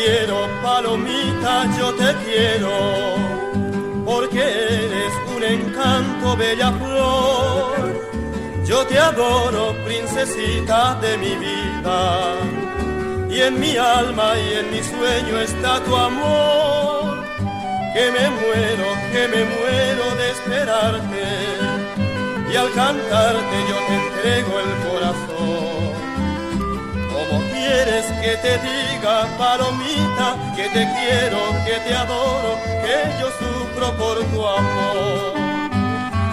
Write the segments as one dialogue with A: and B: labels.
A: quiero, palomita, yo te quiero, porque eres un encanto, bella flor. Yo te adoro, princesita de mi vida, y en mi alma y en mi sueño está tu amor, que me muero de esperarte, y al cantarte yo te entrego el corazón. ¿Cómo quieres que te diga, palomita, que te quiero, que te adoro, que yo sufro por tu amor?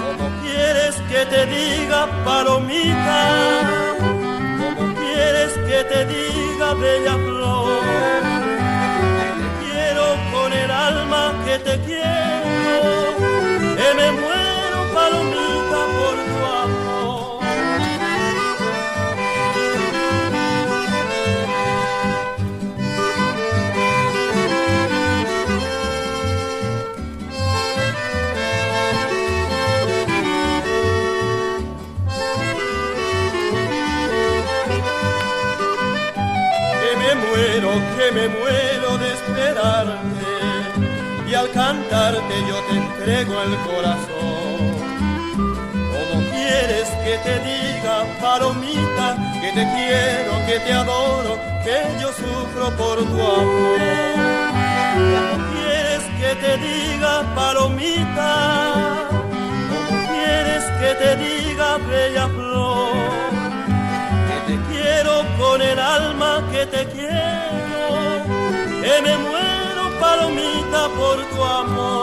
A: ¿Cómo quieres que te diga, palomita? ¿Cómo quieres que te diga, bella flor? Que te quiero con el alma, que te quiero, que me muero, palomita, por tu amor. Que me muero de esperarte, y al cantarte yo te entrego el corazón. ¿Cómo quieres que te diga, palomita, que te quiero, que te adoro, que yo sufro por tu amor? ¿Cómo quieres que te diga, palomita? ¿Cómo quieres que te diga, bella flor? Te quiero con el alma, que te quiero, que me muero, palomita, por tu amor.